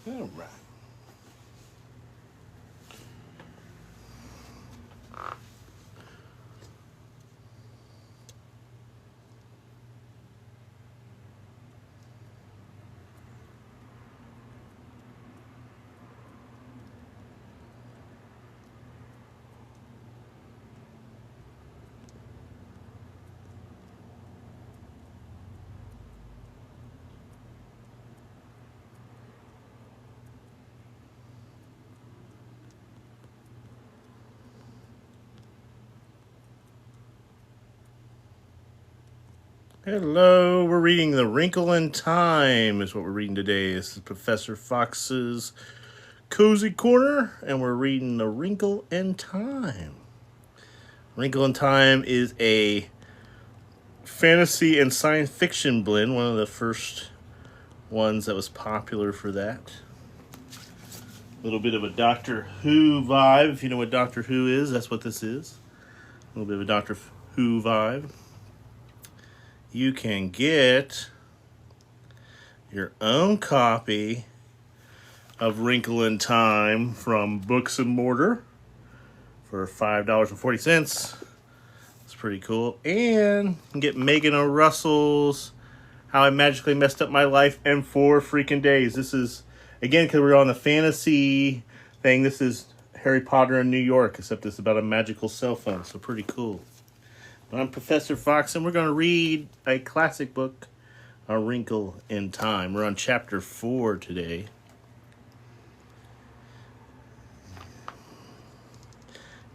All right. Hello, we're reading The Wrinkle in Time is what we're reading today. This is Professor Fox's Cozy Corner, and we're reading The Wrinkle in Time. Wrinkle in Time is a fantasy and science fiction blend, one of the first ones that was popular for that. A little bit of a Doctor Who vibe. If you know what Doctor Who is, that's what this is. A little bit of a Doctor Who vibe. You can get your own copy of Wrinkle in Time from Books and Mortar for $5.40. It's pretty cool. And you can get Megan O'Russell's How I Magically Messed Up My Life in 4 freaking days. This is, again, because we're on the fantasy thing, this is Harry Potter in New York, except it's about a magical cell phone, so pretty cool. I'm Professor Fox, and we're going to read a classic book, A Wrinkle in Time. We're on chapter 4 today.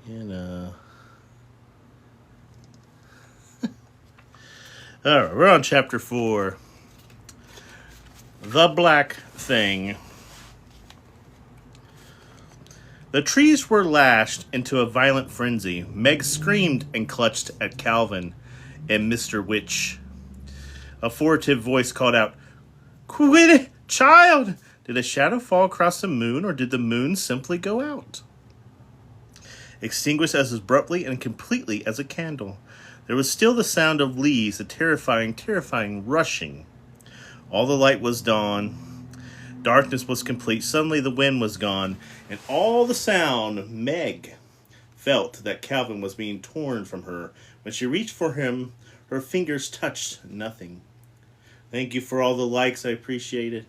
And, all right, we're on chapter 4. The Black Thing. The trees were lashed into a violent frenzy. Meg screamed and clutched at Calvin and Mr. Witch. A furtive voice called out, "Quit it, child!" Did a shadow fall across the moon, or did the moon simply go out? Extinguished as abruptly and completely as a candle. There was still the sound of leaves, a terrifying, terrifying rushing. All the light was dawn. Darkness was complete. Suddenly the wind was gone, and all the sound. Meg felt that Calvin was being torn from her. When she reached for him, her fingers touched nothing. "Thank you for all the likes, I appreciate it."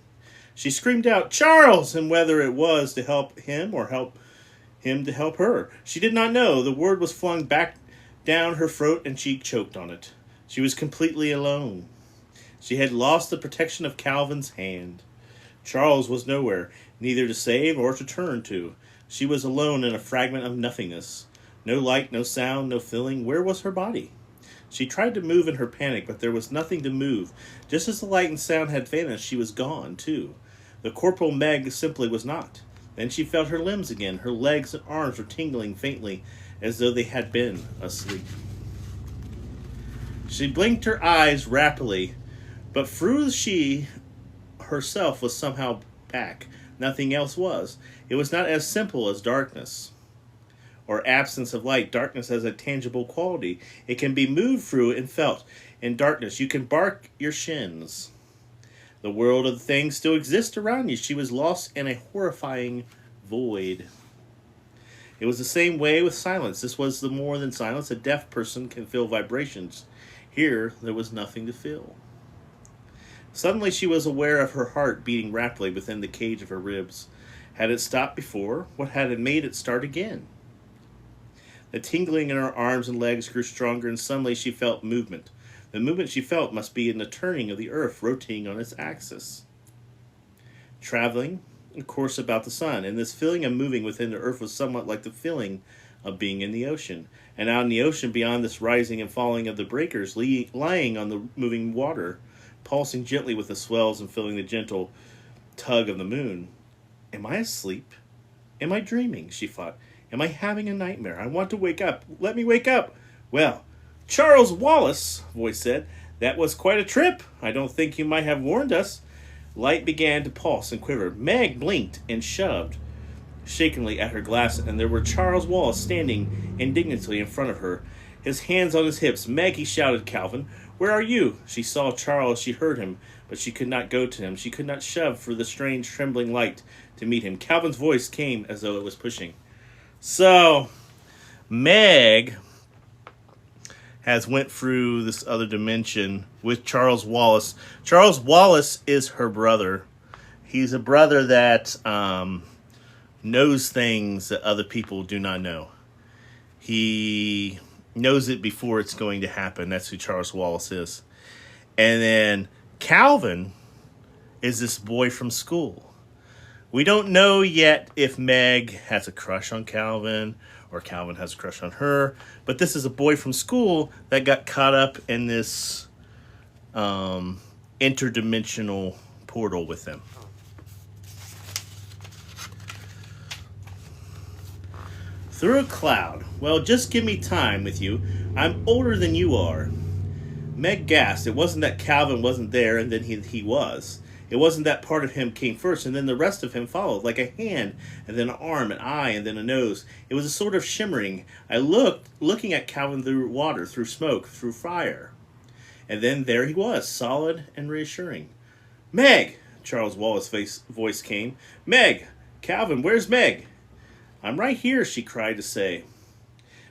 She screamed out, "Charles!" and whether it was to help him or help him to help her, she did not know. The word was flung back down her throat, and she choked on it. She was completely alone. She had lost the protection of Calvin's hand. Charles was nowhere, neither to save or to turn to. She was alone in a fragment of nothingness. No light, no sound, no feeling. Where was her body? She tried to move in her panic, but there was nothing to move. Just as the light and sound had vanished, she was gone, too. The corporal Meg simply was not. Then she felt her limbs again. Her legs and arms were tingling faintly, as though they had been asleep. She blinked her eyes rapidly, but she herself was somehow back. Nothing else was. It was not as simple as darkness or absence of light. Darkness has a tangible quality. It can be moved through and felt. In darkness, you can bark your shins. The world of things still exists around you. She was lost in a horrifying void. It was the same way with silence. This was the more than silence. A deaf person can feel vibrations. Here, there was nothing to feel. Suddenly she was aware of her heart beating rapidly within the cage of her ribs. Had it stopped before? What had made it start again? The tingling in her arms and legs grew stronger, and suddenly she felt movement. The movement she felt must be in the turning of the earth, rotating on its axis. Traveling, of course, about the sun, and this feeling of moving within the earth was somewhat like the feeling of being in the ocean. And out in the ocean, beyond this rising and falling of the breakers, lying on the moving water, pulsing gently with the swells and feeling the gentle tug of the moon. Am I asleep? Am I dreaming? She thought. Am I having a nightmare? I want to wake up. Let me wake up. Well, Charles Wallace, a voice said, that was quite a trip. I don't think you might have warned us. Light began to pulse and quiver. Meg blinked and shoved shakingly at her glass, and there were Charles Wallace standing indignantly in front of her, his hands on his hips. "Meg," he shouted, "Calvin, where are you?" She saw Charles, she heard him, but she could not go to him. She could not shove for the strange, trembling light to meet him. Calvin's voice came as though it was pushing. So, Meg has went through this other dimension with Charles Wallace. Charles Wallace is her brother. He's a brother that knows things that other people do not know. He knows it before it's going to happen. That's who Charles Wallace is. And then Calvin is this boy from school. We don't know yet if Meg has a crush on Calvin or Calvin has a crush on her. But this is a boy from school that got caught up in this interdimensional portal with them. Through a cloud. Well, just give me time with you. I'm older than you are. Meg gasped. It wasn't that Calvin wasn't there and then he was. It wasn't that part of him came first and then the rest of him followed, like a hand and then an arm, an eye, and then a nose. It was a sort of shimmering. I looking at Calvin through water, through smoke, through fire. And then there he was, solid and reassuring. Meg! Charles Wallace's voice came. Meg! Calvin, where's Meg? I'm right here, she cried to say.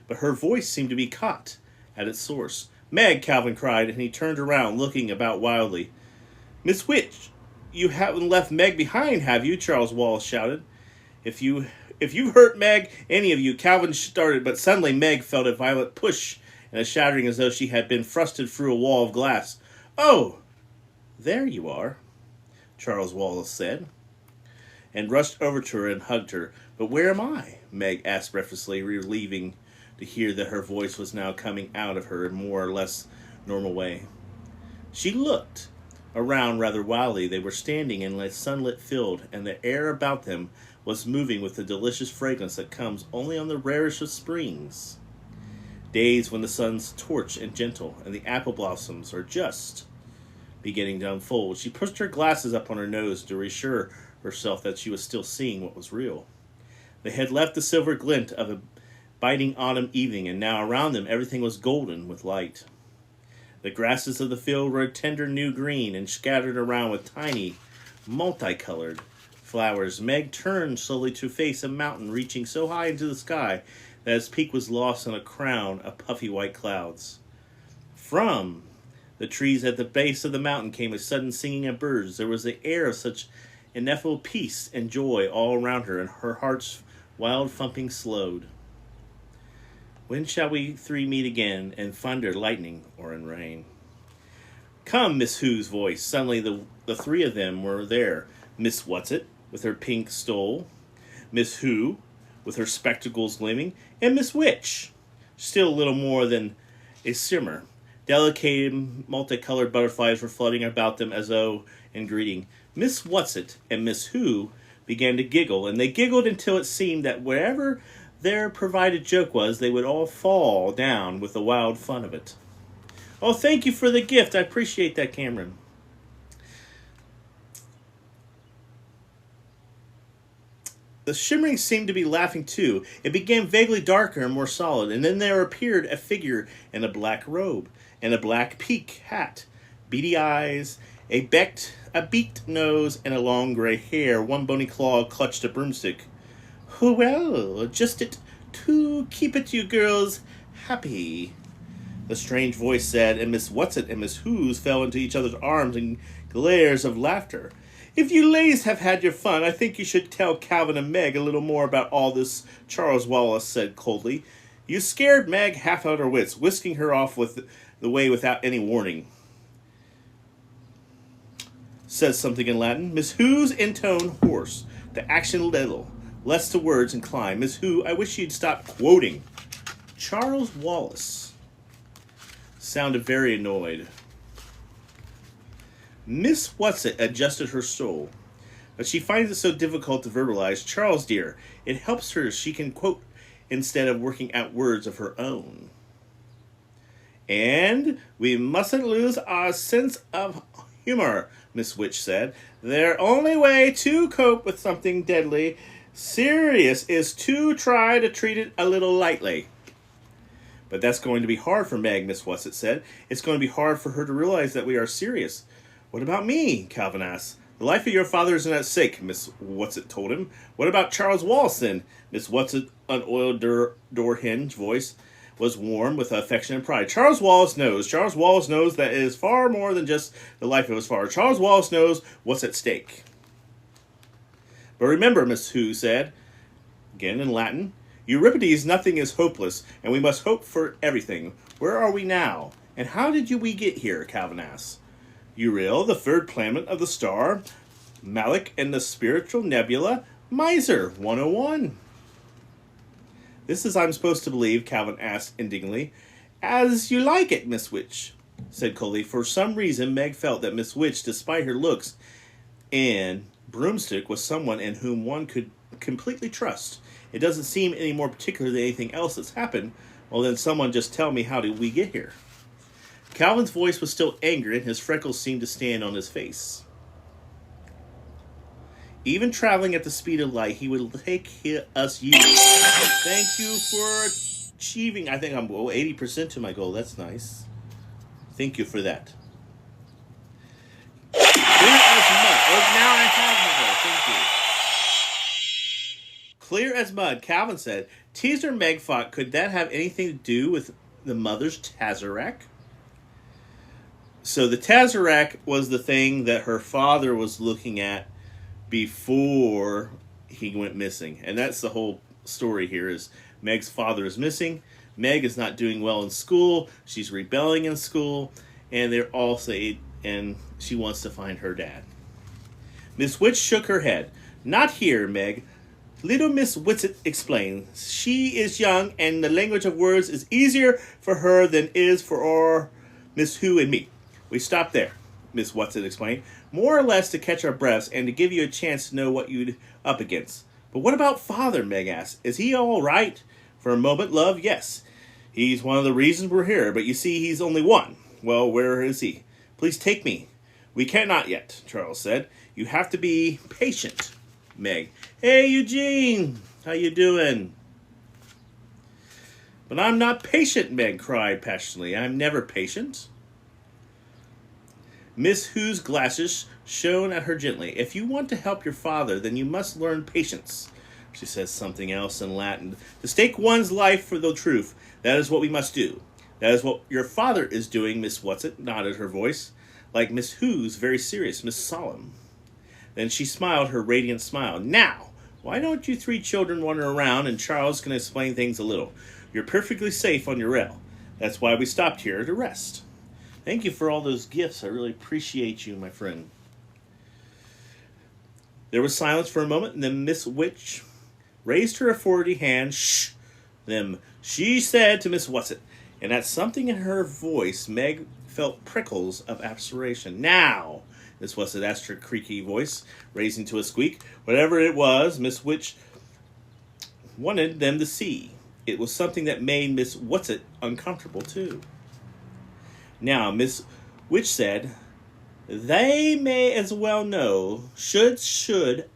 But her voice seemed to be caught at its source. Meg, Calvin cried, and he turned around, looking about wildly. Miss Witch, you haven't left Meg behind, have you? Charles Wallace shouted. If you've hurt Meg, any of you, Calvin started, but suddenly Meg felt a violent push and a shattering as though she had been thrusted through a wall of glass. Oh, there you are, Charles Wallace said, and rushed over to her and hugged her. But where am I? Meg asked breathlessly, relieving to hear that her voice was now coming out of her in more or less normal way. She looked around rather wildly. They were standing in a sunlit field, and the air about them was moving with the delicious fragrance that comes only on the rarest of springs. Days when the sun's torch and gentle, and the apple blossoms are just beginning to unfold. She pushed her glasses up on her nose to reassure herself that she was still seeing what was real. They had left the silver glint of a biting autumn evening, and now around them everything was golden with light. The grasses of the field were a tender new green and scattered around with tiny, multicolored flowers. Meg turned slowly to face a mountain reaching so high into the sky that its peak was lost in a crown of puffy white clouds. From the trees at the base of the mountain came a sudden singing of birds. There was the air of such ineffable peace and joy all around her, and her heart's wild thumping slowed. When shall we three meet again in thunder, lightning, or in rain? Come, Miss Who's voice. Suddenly the three of them were there. Miss Whatsit, with her pink stole, Miss Who, with her spectacles gleaming, and Miss Witch, still a little more than a simmer. Delicate, multicolored butterflies were floating about them as though in greeting. Miss Whatsit and Miss Who began to giggle, and they giggled until it seemed that wherever their provided joke was, they would all fall down with the wild fun of it. Oh, thank you for the gift. I appreciate that, Cameron. The shimmering seemed to be laughing too. It began vaguely darker and more solid, and then there appeared a figure in a black robe and a black peak hat, beady eyes, a beaked nose, and a long gray hair. One bony claw clutched a broomstick. Well, just it to keep it you girls happy, the strange voice said, and Miss Whatsit and Miss Who's fell into each other's arms in glares of laughter. If you ladies have had your fun, I think you should tell Calvin and Meg a little more about all this, Charles Wallace said coldly. You scared Meg half out of her wits, whisking her off with the way without any warning. Says something in Latin. Miss Who's intone hoarse, the action little, less to words inclined. Miss Who, I wish you'd stop quoting. Charles Wallace sounded very annoyed. Miss Whatsit adjusted her stole, but she finds it so difficult to verbalize. Charles, dear, it helps her she can quote instead of working out words of her own. And we mustn't lose our sense of humor, Miss Witch said. Their only way to cope with something deadly serious is to try to treat it a little lightly. But that's going to be hard for Meg, Miss Whatsit said. It's going to be hard for her to realize that we are serious. What about me? Calvin asked. The life of your father isn't at stake, Miss Whatsit told him. What about Charles Wallace then? Miss Whatsit, an oiled door hinge voice, was warm with affection and pride. Charles Wallace knows. Charles Wallace knows that it is far more than just the life of his father. Charles Wallace knows what's at stake. But remember, Miss Who said, again in Latin, Euripides, nothing is hopeless, and we must hope for everything. Where are we now? And how did we get here? Calvin asked. Uriel, the third planet of the star, Malik and the spiritual nebula, Miser 101. This is I'm supposed to believe, Calvin asked indignantly. As you like it, Miss Witch, said Coley. For some reason, Meg felt that Miss Witch, despite her looks and broomstick, was someone in whom one could completely trust. It doesn't seem any more particular than anything else that's happened. Well, then someone just tell me how did we get here? Calvin's voice was still angry, and his freckles seemed to stand on his face. Even traveling at the speed of light, he would take us years. Thank you for achieving. I think I'm 80% to my goal. That's nice. Thank you for that. Clear as mud. Oh, now I have my goal. Thank you. Clear as mud, Calvin said. Teaser Meg thought, could that have anything to do with the mother's tesseract? So the tesseract was the thing that her father was looking at before he went missing. And that's the whole story here is Meg's father is missing. Meg is not doing well in school. She's rebelling in school. And they're all saying, and she wants to find her dad. Miss Witch shook her head. Not here, Meg. Little Miss Witsit explained. She is young and the language of words is easier for her than is for our Miss Who and me. We stopped there, Miss Whatsit explained, more or less to catch our breaths and to give you a chance to know what you'd up against. But what about Father, Meg asked. Is he all right? For a moment, love, yes. He's one of the reasons we're here, but you see, he's only one. Well, where is he? Please take me. We cannot yet, Charles said. You have to be patient, Meg. Hey, Eugene, how you doing? But I'm not patient, Meg cried passionately. I'm never patient. Miss Who's glasses shone at her gently. If you want to help your father, then you must learn patience. She says something else in Latin. To stake one's life for the truth, that is what we must do. That is what your father is doing, Miss Whatsit nodded her voice, like Miss Who's very serious, Miss Solemn. Then she smiled her radiant smile. Now, why don't you three children wander around and Charles can explain things a little? You're perfectly safe on your rail. That's why we stopped here to rest. Thank you for all those gifts. I really appreciate you, my friend. There was silence for a moment, and then Miss Witch raised her authority hand. Shh! Then she said to Miss Whatsit, and at something in her voice, Meg felt prickles of aspiration. Now, Miss Whatsit asked her creaky voice, raising to a squeak. Whatever it was, Miss Witch wanted them to see. It was something that made Miss Whatsit uncomfortable, too. Now, Miss Witch said, they may as well know. Should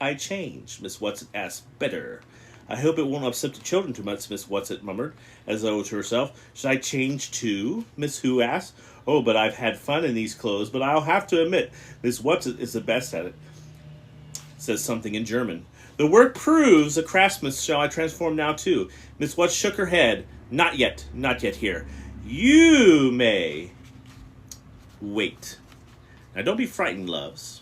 I change? Miss Whatsit asked. Better. I hope it won't upset the children too much, Miss Whatsit murmured, as though to herself. Should I change too? Miss Who asked. Oh, but I've had fun in these clothes, but I'll have to admit, Miss Whatsit is the best at it. Says something in German. The work proves a craftsman. Shall I transform now too? Miss Whatsit shook her head. Not yet here. You may wait. Now don't be frightened, loves.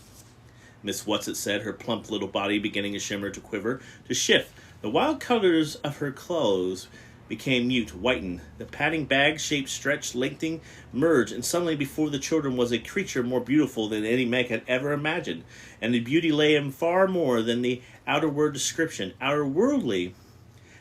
Miss Whatsit said, her plump little body beginning to shimmer, to quiver, to shift. The wild colors of her clothes became mute, whitened. The padding bag-shaped stretched, lengthening, merged, and suddenly before the children was a creature more beautiful than any Meg had ever imagined. And the beauty lay in far more than the outer word description. Outer-worldly,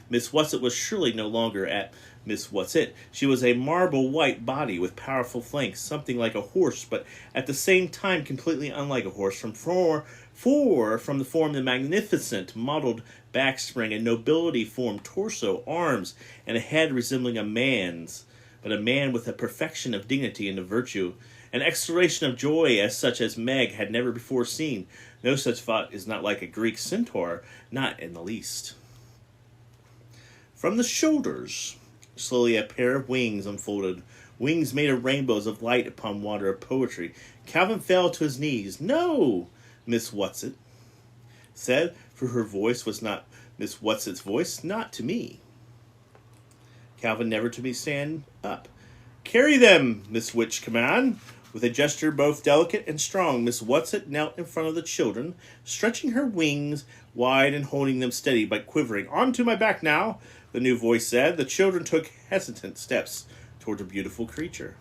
Miss Whatsit was surely no longer at Miss Whatsit. She was a marble white body with powerful flanks, something like a horse, but at the same time completely unlike a horse. From the form the magnificent modeled backspring, a nobility formed torso, arms, and a head resembling a man's, but a man with a perfection of dignity and of virtue, an exhalation of joy as such as Meg had never before seen. No such thought is not like a Greek centaur, not in the least. From the shoulders, slowly a pair of wings unfolded, wings made of rainbows of light upon water of poetry. Calvin fell to his knees. "No," Miss Whatsit said, for her voice was not Miss Whatsit's voice, "not to me." Calvin never to me stand up. "Carry them," Miss Witch commanded. With a gesture both delicate and strong, Miss Whatsit knelt in front of the children, stretching her wings wide and holding them steady by quivering. "Onto my back now," the new voice said. The children took hesitant steps toward the beautiful creature.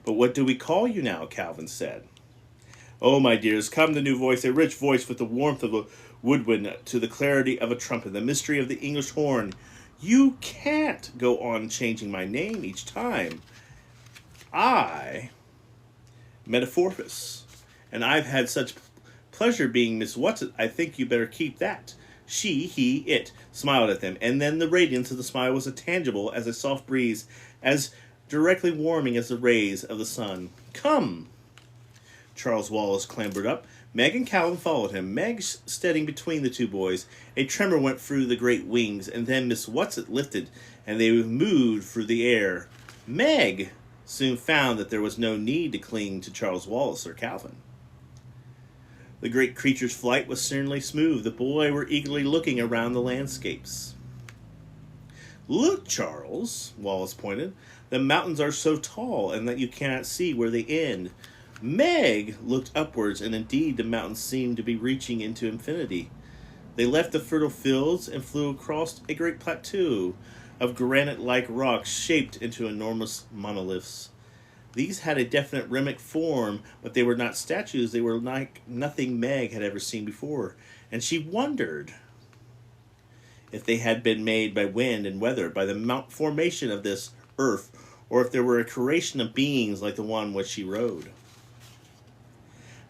"But what do we call you now?" Calvin said. "Oh, my dears, come," the new voice, a rich voice with the warmth of a woodwind to the clarity of a trumpet, the mystery of the English horn. "You can't go on changing my name each time. I, Metamorphosis, and I've had such pleasure being Miss Whatsit, I think you better keep that." She, he, it smiled at them, and then the radiance of the smile was as tangible as a soft breeze, as directly warming as the rays of the sun. "Come." Charles Wallace clambered up. Meg and Calvin followed him, Meg steadying between the two boys. A tremor went through the great wings, and then Miss Whatsit lifted, and they moved through the air. Meg soon found that there was no need to cling to Charles Wallace or Calvin. The great creature's flight was certainly smooth. The boys were eagerly looking around the landscapes. "Look, Charles," Wallace pointed. "The mountains are so tall and that you cannot see where they end." Meg looked upwards, and indeed the mountains seemed to be reaching into infinity. They left the fertile fields and flew across a great plateau of granite-like rocks shaped into enormous monoliths. These had a definite rhythmic form, but they were not statues. They were like nothing Meg had ever seen before, and she wondered if they had been made by wind and weather, by the formation of this earth, or if they were a creation of beings like the one which she rode.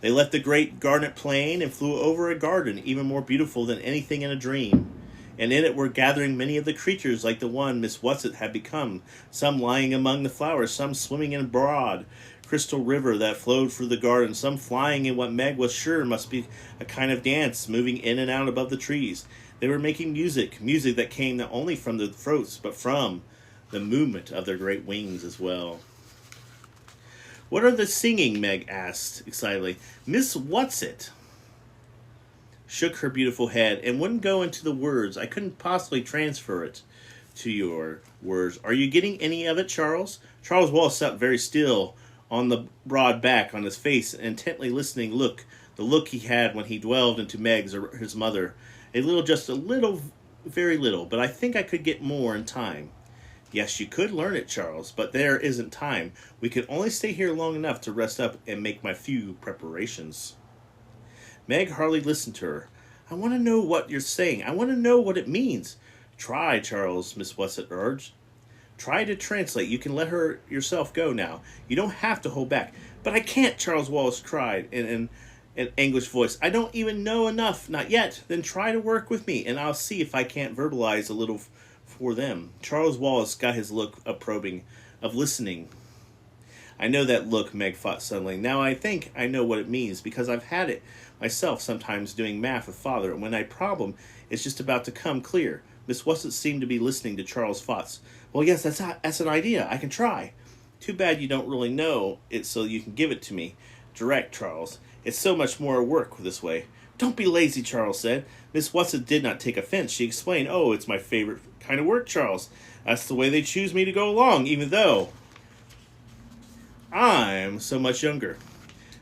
They left the great garnet plain and flew over a garden even more beautiful than anything in a dream, and in it were gathering many of the creatures like the one Miss Whatsit had become, some lying among the flowers, some swimming in a broad crystal river that flowed through the garden, some flying in what Meg was sure must be a kind of dance, moving in and out above the trees. They were making music that came not only from their throats, but from the movement of their great wings as well. "What are they singing?" Meg asked excitedly. Miss Whatsit shook her beautiful head and wouldn't go into the words. "I couldn't possibly transfer it to your words. Are you getting any of it, Charles?" Charles Wallace sat very still on the broad back, on his face, an intently listening look, the look he had when he dwelled into Meg's or his mother. "A little, just a little, very little, but I think I could get more in time." "Yes, you could learn it, Charles, but there isn't time. We can only stay here long enough to rest up and make my few preparations." Meg hardly listened to her. "I want to know what you're saying. I want to know what it means." "Try, Charles," Miss Whatsit urged. "Try to translate. You can let her yourself go now. You don't have to hold back." "But I can't," Charles Wallace cried in an anguished voice. "I don't even know enough. Not yet." "Then try to work with me, and I'll see if I can't verbalize a little for them." Charles Wallace got his look of probing, of listening. "I know that look," Meg thought suddenly. "Now I think I know what it means, because I've had it myself sometimes doing math with Father, and when a problem is just about to come clear." Miss Whatsit seemed to be listening to Charles' thoughts. "Well, yes, that's an idea. I can try." "Too bad you don't really know it so you can give it to me direct, Charles. It's so much more work this way." "Don't be lazy," Charles said. Miss Whatsit did not take offense. She explained, "Oh, it's my favorite kind of work, Charles. That's the way they choose me to go along, even though I'm so much younger."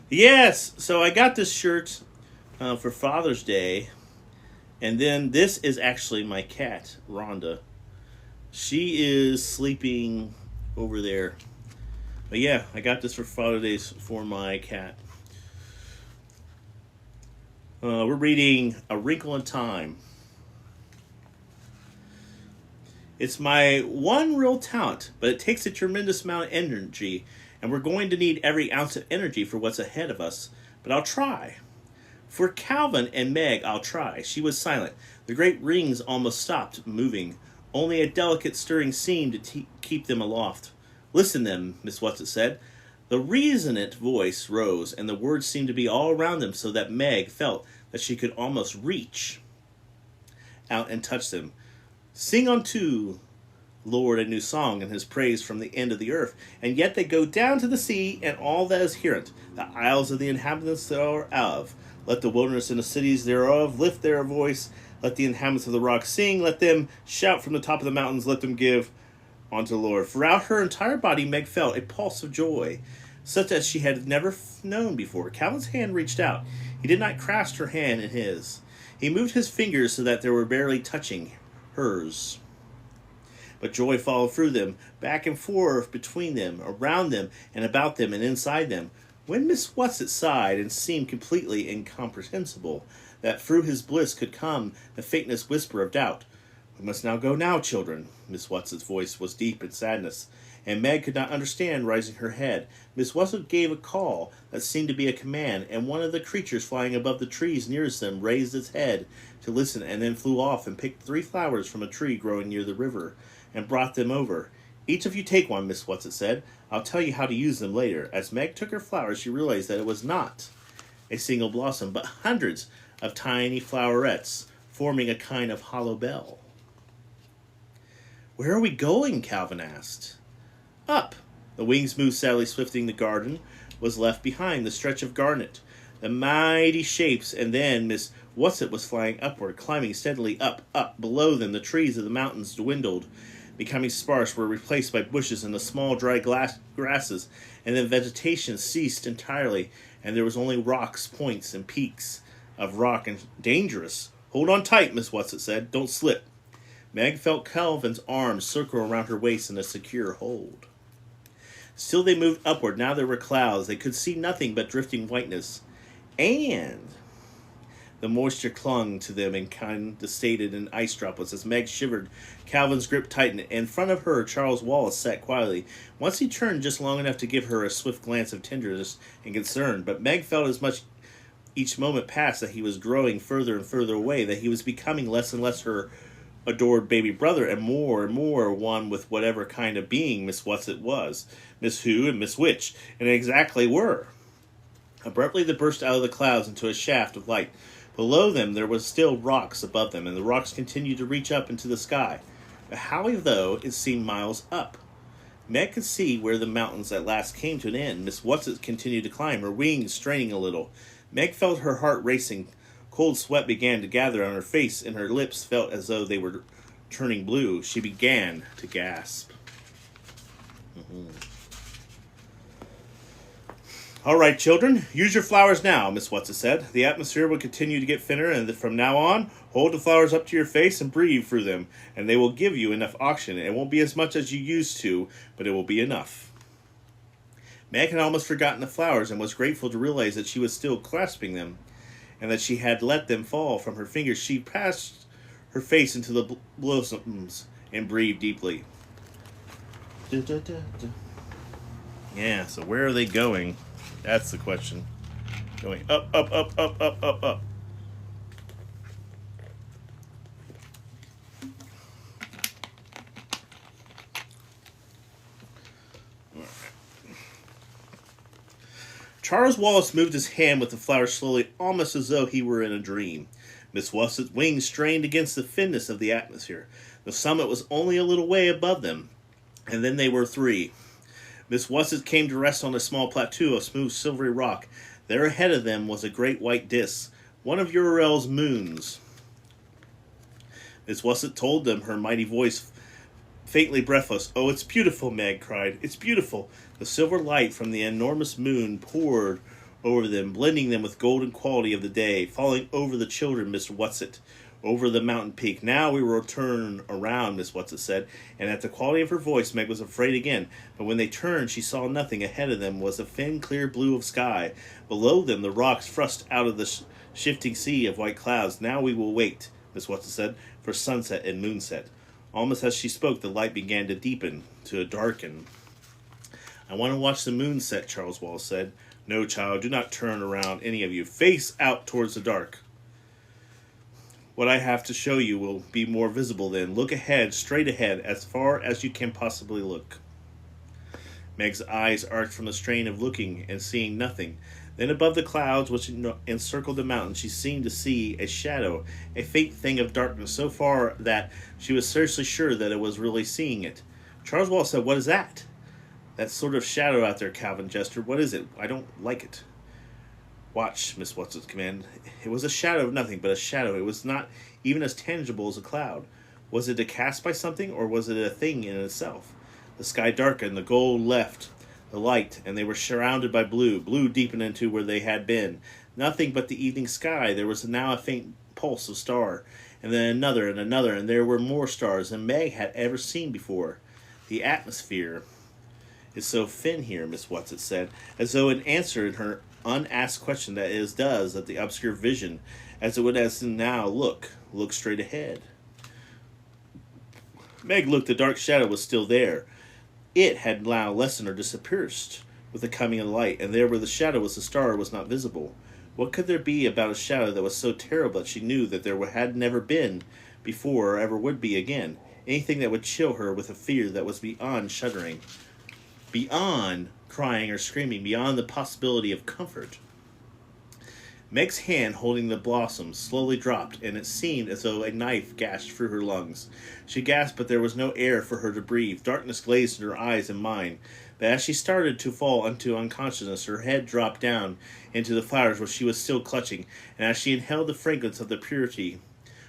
"Yes, so I got this shirt for Father's Day. And then this is actually my cat, Rhonda. She is sleeping over there. But yeah, I got this for Father's Day for my cat." We're reading A Wrinkle in Time. "It's my one real talent, but it takes a tremendous amount of energy, and we're going to need every ounce of energy for what's ahead of us. But I'll try. For Calvin and Meg, I'll try." She was silent. The great rings almost stopped moving. Only a delicate stirring seemed to keep them aloft. "Listen then," Miss Whatsit said. The resonant voice rose, and the words seemed to be all around them, so that Meg felt that she could almost reach out and touch them. "Sing unto Lord a new song and his praise from the end of the earth. And yet they go down to the sea and all that is herein, the isles of the inhabitants thereof. Let the wilderness and the cities thereof lift their voice. Let the inhabitants of the rock sing. Let them shout from the top of the mountains. Let them give unto the Lord. Throughout her entire body, Meg felt a pulse of joy, such as she had never known before. Calvin's hand reached out. He did not grasp her hand in his. He moved his fingers so that they were barely touching hers. But joy followed through them, back and forth between them, around them, and about them, and inside them. When Miss Whatsit sighed and seemed completely incomprehensible, that through his bliss could come the faintest whisper of doubt. We must now go now, children. Miss Whatsit's voice was deep in sadness, and Meg could not understand, raising her head. Miss Whatsit gave a call that seemed to be a command, and one of the creatures flying above the trees nearest them raised its head to listen, and then flew off and picked 3 flowers from a tree growing near the river, and brought them over. Each of you take one, Miss Whatsit said. I'll tell you how to use them later. As Meg took her flowers, she realized that it was not a single blossom, but hundreds of tiny flowerets, forming a kind of hollow bell. Where are we going? Calvin asked. Up. The wings moved sadly, swifting. The garden was left behind, the stretch of garnet, the mighty shapes, and then Miss Whatsit was flying upward, climbing steadily up. Below them, the trees of the mountains dwindled, becoming sparse, were replaced by bushes and the small dry grasses, and then vegetation ceased entirely, and there was only rocks, points, and peaks of rock, and dangerous. Hold on tight, Miss Whatsit said. Don't slip. Meg felt Calvin's arms circle around her waist in a secure hold. Still they moved upward. Now there were clouds. They could see nothing but drifting whiteness. And the moisture clung to them and condensated in ice droplets. As Meg shivered, Calvin's grip tightened. In front of her, Charles Wallace sat quietly. Once he turned just long enough to give her a swift glance of tenderness and concern. But Meg felt as much each moment passed that he was growing further and further away, that he was becoming less and less her adored baby brother, and more one with whatever kind of being Miss Whatsit was, Miss Who and Miss Which, and exactly were. Abruptly they burst out of the clouds into a shaft of light. Below them there was still rocks above them, and the rocks continued to reach up into the sky, but how though it seemed miles up. Meg could see where the mountains at last came to an end. Miss Whatsit continued to climb, her wings straining a little. Meg felt her heart racing. Cold sweat began to gather on her face, and her lips felt as though they were turning blue. She began to gasp. All right, children, use your flowers now, Miss Whatsit said. The atmosphere will continue to get thinner, and from now on, hold the flowers up to your face and breathe through them, and they will give you enough oxygen. It won't be as much as you used to, but it will be enough. Meg had almost forgotten the flowers and was grateful to realize that she was still clasping them, and that she had let them fall from her fingers. She passed her face into the blossoms and breathed deeply. Yeah, so where are they going? That's the question. Going up, up, up, up, up, up, up. Charles Wallace moved his hand with the flower slowly, almost as though he were in a dream. Miss Whatsit's wings strained against the thinness of the atmosphere. The summit was only a little way above them, and then they were 3. Miss Whatsit came to rest on a small plateau of smooth silvery rock. There ahead of them was a great white disk, one of Uriel's moons. Miss Whatsit told them, her mighty voice faintly breathless. Oh, it's beautiful, Meg cried. It's beautiful. The silver light from the enormous moon poured over them, blending them with golden quality of the day, falling over the children, Miss Whatsit, over the mountain peak. Now we will turn around, Miss Whatsit said, and at the quality of her voice, Meg was afraid again. But when they turned, she saw nothing. Ahead of them was a thin, clear blue of sky. Below them, the rocks thrust out of the shifting sea of white clouds. Now we will wait, Miss Whatsit said, for sunset and moonset. Almost as she spoke, the light began to deepen, to darken. I want to watch the moon set, Charles Wallace said. No, child, do not turn around, any of you. Face out towards the dark. What I have to show you will be more visible then. Look ahead, straight ahead, as far as you can possibly look. Meg's eyes arched from the strain of looking and seeing nothing. Then above the clouds which encircled the mountain, she seemed to see a shadow, a faint thing of darkness, so far that she was seriously sure that it was really seeing it. Charles Wallace said, "What is that? That sort of shadow out there," Calvin gestured. "What is it? I don't like it." "Watch," Miss Watson's command. It was a shadow of nothing but a shadow. It was not even as tangible as a cloud. Was it a cast by something, or was it a thing in itself? The sky darkened, the gold left the light, and they were surrounded by blue. Blue deepened into where they had been. Nothing but the evening sky. There was now a faint pulse of star, and then another, and there were more stars than Meg had ever seen before. "The atmosphere is so thin here," Miss Watson said, as though in answer to her unasked question that it does at the obscure vision, as it would as now look straight ahead. Meg looked. The dark shadow was still there. It had now lessened or dispersed with the coming of the light, and there where the shadow was, the star was not visible. What could there be about a shadow that was so terrible that she knew that there had never been before or ever would be again? Anything that would chill her with a fear that was beyond shuddering, beyond crying or screaming, beyond the possibility of comfort. Meg's hand holding the blossom slowly dropped, and it seemed as though a knife gashed through her lungs. She gasped, but there was no air for her to breathe. Darkness glazed in her eyes and mind. But as she started to fall into unconsciousness, her head dropped down into the flowers which she was still clutching, and as she inhaled the fragrance of the purity,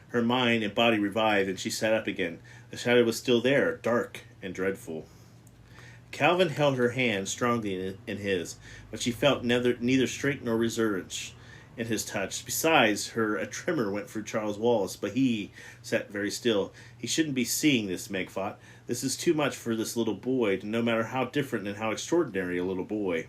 her mind and body revived, and she sat up again. The shadow was still there, dark and dreadful. Calvin held her hand strongly in his, but she felt neither strength nor resurgence in his touch. Besides her, a tremor went through Charles Wallace, but he sat very still. He shouldn't be seeing this, Meg thought. This is too much for this little boy, no matter how different and how extraordinary a little boy.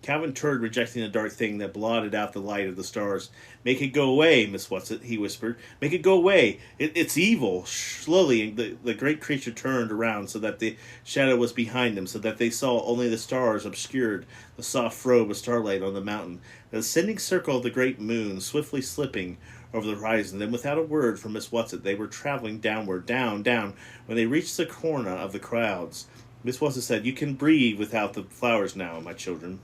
Calvin turned, rejecting the dark thing that blotted out the light of the stars. "Make it go away, Miss Watson," he whispered. "Make it go away. It's evil." Slowly, the great creature turned around so that the shadow was behind them, so that they saw only the stars obscured, the soft robe of starlight on the mountain, the ascending circle of the great moon swiftly slipping over the horizon. Then, without a word from Miss Watson, they were traveling downward, down. When they reached the corner of the clouds, Miss Watson said, "You can breathe without the flowers now, my children."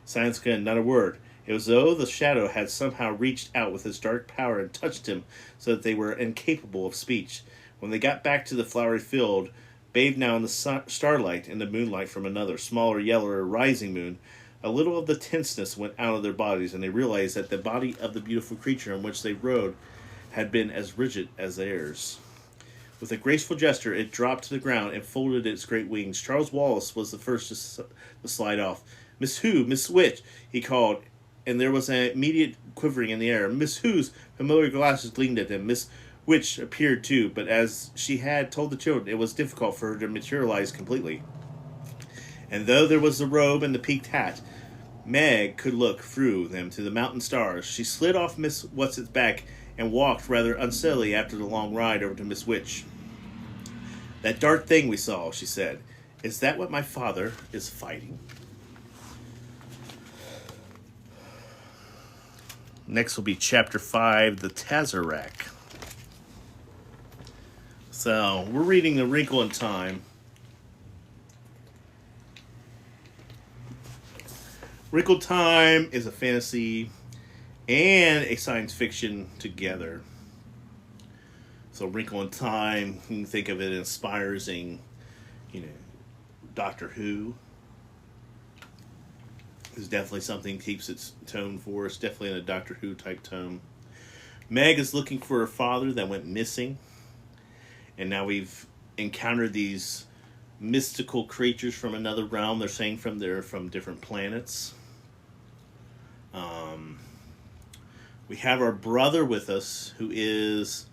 Silence again, not a word. It was as though the shadow had somehow reached out with its dark power and touched him so that they were incapable of speech. When they got back to the flowery field, bathed now in the starlight and the moonlight from another, smaller, yellower, rising moon, a little of the tenseness went out of their bodies, and they realized that the body of the beautiful creature on which they rode had been as rigid as theirs. With a graceful gesture, it dropped to the ground and folded its great wings. Charles Wallace was the first to slide off. "Miss Who? Miss Which?" he called, and there was an immediate quivering in the air. Miss Who's familiar glasses gleamed at them. Miss Which appeared too, but as she had told the children, it was difficult for her to materialize completely. And though there was the robe and the peaked hat, Meg could look through them to the mountain stars. She slid off Miss Watson's back and walked rather unsteadily after the long ride over to Miss Which. "That dark thing we saw," she said. "Is that what my father is fighting?" Next will be Chapter 5, The Tesseract. So, we're reading A Wrinkle in Time. Wrinkle Time is a fantasy and a science fiction together. So, Wrinkle in Time, you can think of it as inspiring, Doctor Who. Is definitely something keeps its tone for us, definitely in a Doctor Who type tone. Meg is looking for her father that went missing, and now we've encountered these mystical creatures from another realm. They're saying they're from different planets. We have our brother with us, who is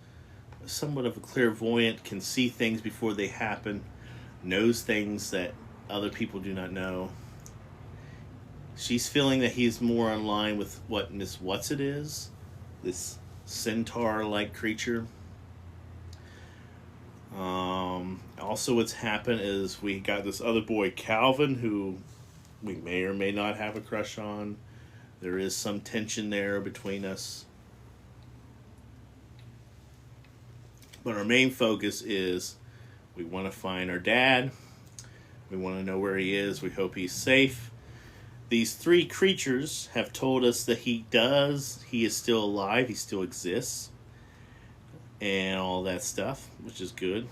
somewhat of a clairvoyant, can see things before they happen, knows things that other people do not know. She's feeling that he's more in line with what Miss Watson is, this centaur-like creature. Also what's happened is we got this other boy, Calvin, who we may or may not have a crush on. There is some tension there between us. But our main focus is we want to find our dad. We want to know where he is. We hope he's safe. These three creatures have told us that he is still alive, he still exists, and all that stuff, which is good.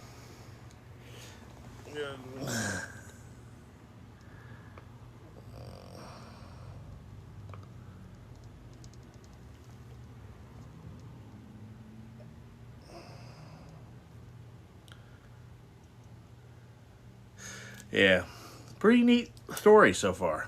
Yeah, pretty neat story so far.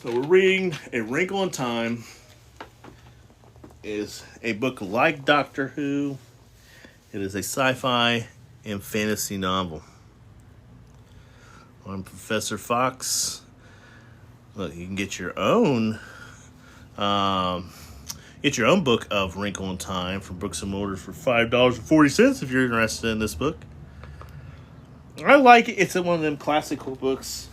So we're reading A Wrinkle in Time. Is a book like Doctor Who. It is a sci-fi and fantasy novel. I'm Professor Fox. Look, you can get your own book of Wrinkle in Time from Books and Mortar for $5.40 if you're interested in this book. I like it. It's one of them classical books.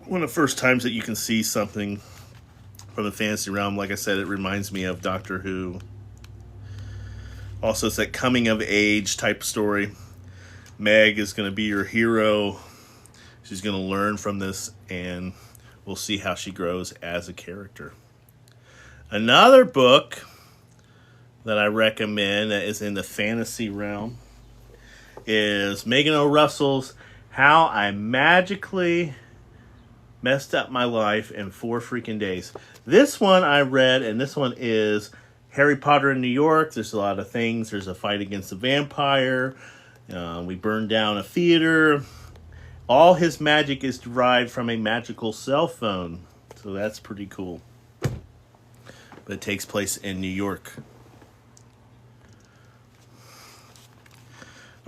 One of the first times that you can see something from the fantasy realm. Like I said, it reminds me of Doctor Who. Also, it's that coming of age type story. Meg is going to be your hero. She's going to learn from this, and we'll see how she grows as a character. Another book that I recommend that is in the fantasy realm is Megan O. Russell's How I Magically Messed Up My Life in 4 Freaking Days. This one I read, and this one is Harry Potter in New York. There's a lot of things. There's a fight against a vampire. We burned down a theater. All his magic is derived from a magical cell phone. So that's pretty cool. But it takes place in New York.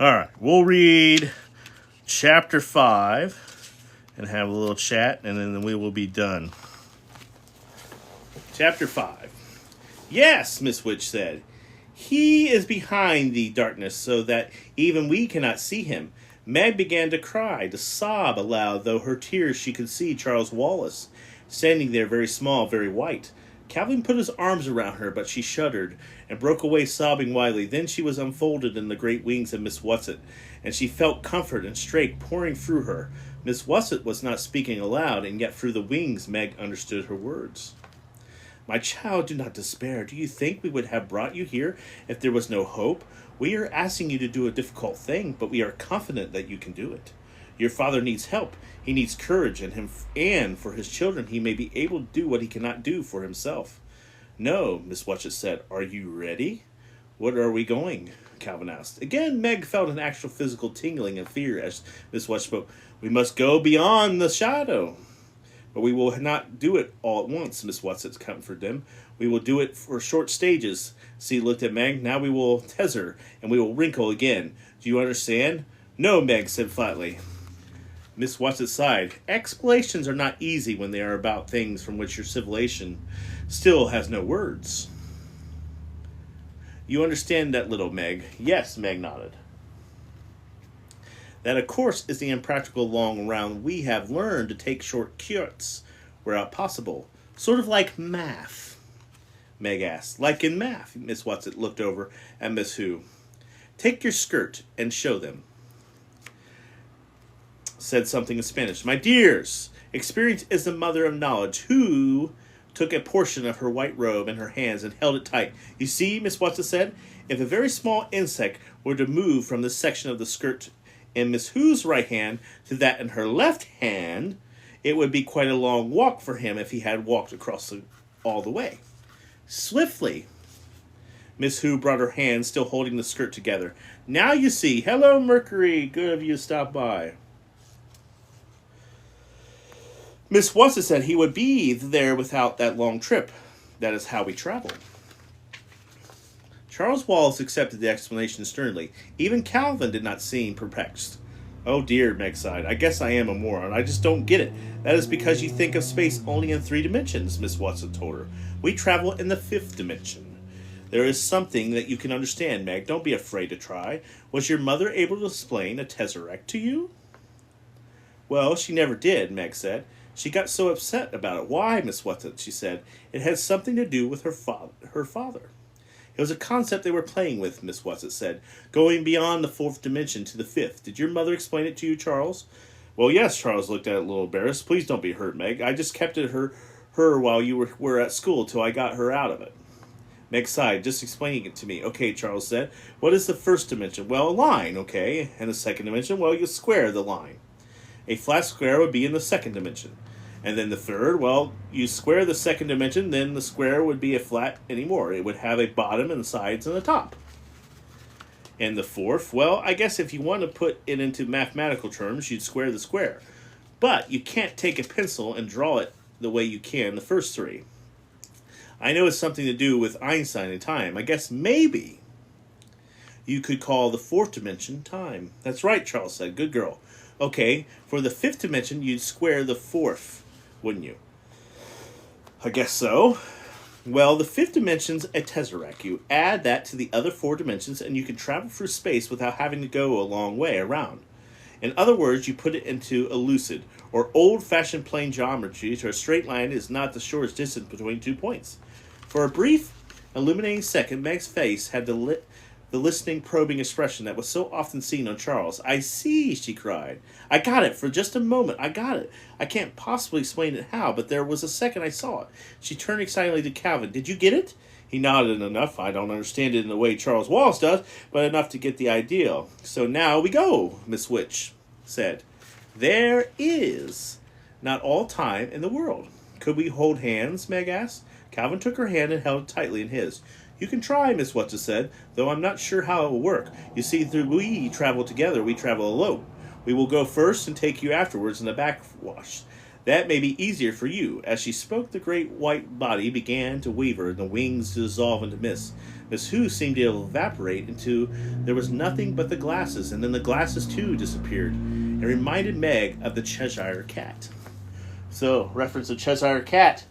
All right, we'll read chapter 5 and have a little chat, and then we will be done. Chapter 5. Yes, Miss Witch said. He is behind the darkness so that even we cannot see him. Meg began to cry, to sob aloud, though her tears she could see Charles Wallace, standing there very small, very white. Calvin put his arms around her, but she shuddered and broke away sobbing wildly. Then she was unfolded in the great wings of Miss Whatsit, and she felt comfort and strength pouring through her. Miss Whatsit was not speaking aloud, and yet through the wings Meg understood her words. My child, do not despair. Do you think we would have brought you here if there was no hope? We are asking you to do a difficult thing, but we are confident that you can do it. Your father needs help. He needs courage, and for his children he may be able to do what he cannot do for himself. No, Miss Whatsit said. Are you ready? Where are we going? Calvin asked. Again, Meg felt an actual physical tingling of fear as Miss Whatsit spoke. We must go beyond the shadow. But we will not do it all at once, Miss Whatsit comforted them. We will do it for short stages. See, looked at Meg. Now we will tesser, and we will wrinkle again. Do you understand? No, Meg said flatly. Miss Whatsit sighed. Explanations are not easy when they are about things from which your civilization still has no words. You understand that, little Meg? Yes, Meg nodded. That, of course, is the impractical long round we have learned to take shortcuts where possible. Sort of like math, Meg asked. Like in math, Miss Whatsit looked over at Miss Who. Take your skirt and show them. Said something in Spanish. My dears, experience is the mother of knowledge. Who took a portion of her white robe in her hands and held it tight. You see, Miss Whatsit said, if a very small insect were to move from this section of the skirt in Miss Who's right hand to that in her left hand, it would be quite a long walk for him if he had walked across all the way. Swiftly, Miss Who brought her hands, still holding the skirt together. Now you see. Hello, Mercury. Good of you to stop by. Miss Whatsit said he would be there without that long trip. That is how we travel. Charles Wallace accepted the explanation sternly. Even Calvin did not seem perplexed. Oh dear, Meg sighed. I guess I am a moron. I just don't get it. That is because you think of space only in 3 dimensions, Miss Whatsit told her. We travel in the 5th dimension. There is something that you can understand, Meg. Don't be afraid to try. Was your mother able to explain a tesseract to you? Well, she never did, Meg said. She got so upset about it. Why, Miss Whatsit? She said. It had something to do with her father. It was a concept they were playing with, Miss Whatsit said, going beyond the fourth dimension to the fifth. Did your mother explain it to you, Charles? Well, yes, Charles looked at it a little embarrassed. Please don't be hurt, Meg. I just kept it her while you were at school till I got her out of it. Meg sighed, just explaining it to me. Okay, Charles said. What is the first dimension? Well, a line, okay. And the second dimension? Well, you square the line. A flat square would be in the second dimension. And then the third, well, you square the second dimension, then the square would be a flat anymore. It would have a bottom and sides and a top. And the fourth, well, I guess if you want to put it into mathematical terms, you'd square the square. But you can't take a pencil and draw it the way you can the first three. I know it's something to do with Einstein and time. I guess maybe you could call the fourth dimension time. That's right, Charles said. Good girl. Okay, for the fifth dimension, you'd square the fourth, wouldn't you? I guess so. Well, the fifth dimension's a tesseract. You add that to the other four dimensions, and you can travel through space without having to go a long way around. In other words, you put it into a lucid, or old-fashioned plane geometry, so a straight line is not the shortest distance between 2 points. For a brief, illuminating second, Meg's face had the listening, probing expression that was so often seen on Charles. I see, she cried. I got it. For just a moment, I got it. I can't possibly explain it how, but there was a second I saw it. She turned excitedly to Calvin. Did you get it? He nodded enough. I don't understand it in the way Charles Wallace does, but enough to get the idea. So now we go, Miss Witch said. There is not all time in the world. Could we hold hands? Meg asked. Calvin took her hand and held it tightly in his. You can try, Miss Whatsit said, though I'm not sure how it will work. You see, through we travel together, we travel alone. We will go first and take you afterwards in the backwash. That may be easier for you. As she spoke, the great white body began to waver and the wings to dissolve into mist. Miss Who seemed to evaporate into there was nothing but the glasses, and then the glasses too disappeared. It reminded Meg of the Cheshire Cat. So, reference to Cheshire Cat.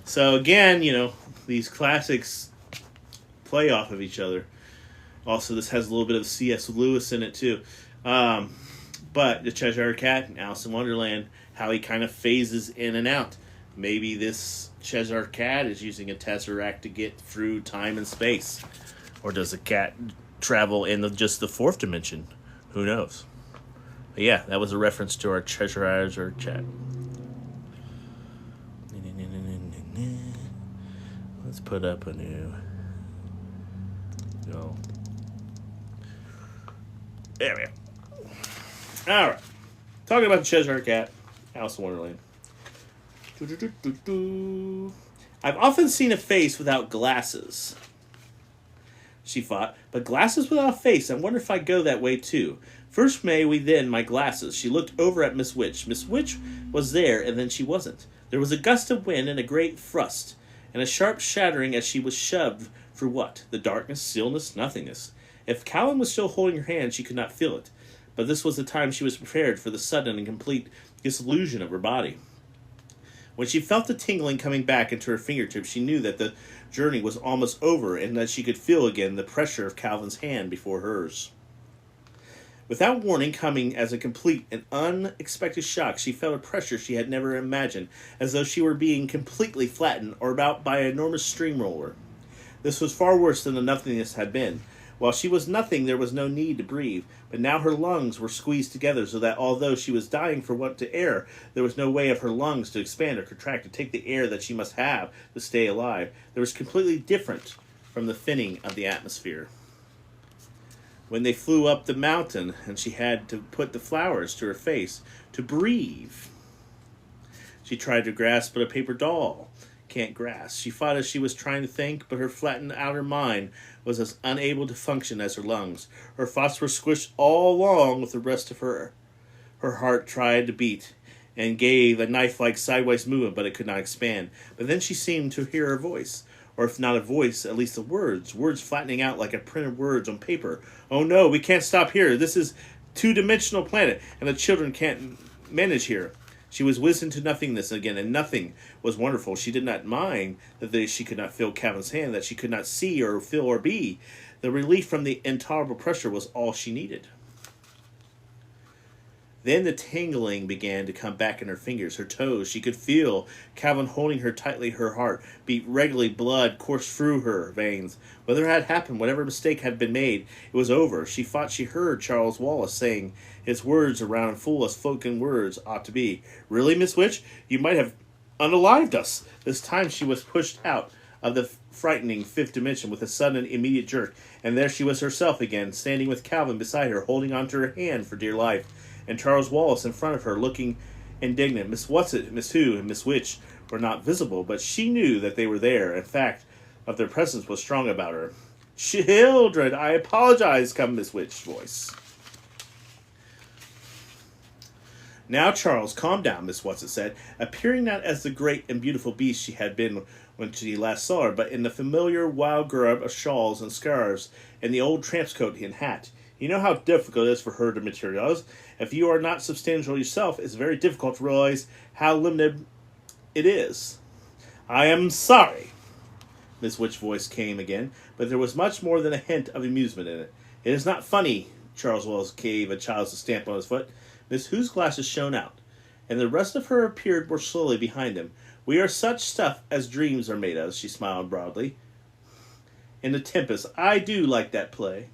So again, these classics play off of each other. Also, this has a little bit of C.S. Lewis in it too. But the Cheshire Cat and Alice in Wonderland, how he kind of phases in and out. Maybe this Cheshire Cat is using a tesseract to get through time and space. Or does the cat travel in just the fourth dimension? Who knows? But yeah, that was a reference to our Cheshire Cat. Let's put up a new... Go. There we go. All right. Talking about the Cheshire Cat, Alice in Wonderland. I've often seen a face without glasses, she thought, but glasses without a face, I wonder if I go that way too. First may we then my glasses. She looked over at Miss Witch. Miss Witch was there, and then she wasn't. There was a gust of wind and a great thrust, and a sharp shattering as she was shoved through what? The darkness, stillness, nothingness. If Callan was still holding her hand, she could not feel it. But this was the time she was prepared for the sudden and complete dissolution of her body. When she felt the tingling coming back into her fingertips, she knew that the journey was almost over and that she could feel again the pressure of Calvin's hand before hers. Without warning, coming as a complete and unexpected shock, she felt a pressure she had never imagined, as though she were being completely flattened or about by an enormous steamroller. This was far worse than the nothingness had been. While she was nothing, there was no need to breathe, but now her lungs were squeezed together so that although she was dying for want of air, there was no way of her lungs to expand or contract to take the air that she must have to stay alive. There was completely different from the thinning of the atmosphere. When they flew up the mountain and she had to put the flowers to her face to breathe. She tried to grasp but a paper doll can't grasp. She fought as she was trying to think, but her flattened outer mind was as unable to function as her lungs. Her thoughts were squished all along with the rest of her. Her heart tried to beat and gave a knife-like sideways movement, but it could not expand. But then she seemed to hear her voice. Or if not a voice, at least the words flattening out like a printed words on paper. Oh no, we can't stop here. This is two-dimensional planet, and the children can't manage here. She was whizzed into nothingness again, and nothing was wonderful. She did not mind that she could not feel Calvin's hand, that she could not see or feel or be. The relief from the intolerable pressure was all she needed. Then the tingling began to come back in her fingers, her toes. She could feel Calvin holding her tightly. Her heart beat regularly. Blood coursed through her veins. Whatever had happened, whatever mistake had been made, it was over. She thought she heard Charles Wallace saying his words around full as spoken words ought to be. "Really, Miss Witch? You might have unalived us." This time she was pushed out of the frightening fifth dimension with a sudden immediate jerk, and there she was herself again, standing with Calvin beside her, holding onto her hand for dear life, and Charles Wallace in front of her, looking indignant. Miss Whatsit, Miss Who, and Miss Witch were not visible, but she knew that they were there. In fact, of their presence was strong about her. "Children, I apologize," come Miss Witch's voice. "Now, Charles, calm down," Miss Whatsit said, appearing not as the great and beautiful beast she had been when she last saw her, but in the familiar wild garb of shawls and scarves and the old tramp's coat and hat. "You know how difficult it is for her to materialize. If you are not substantial yourself, it's very difficult to realize how limited it is." "I am sorry." Miss Witch's voice came again, but there was much more than a hint of amusement in it. "It is not funny." Charles Wallace gave a child's stamp on his foot. Miss Who's glasses shone out, and the rest of her appeared more slowly behind him. "We are such stuff as dreams are made of," she smiled broadly. "In The Tempest, I do like that play."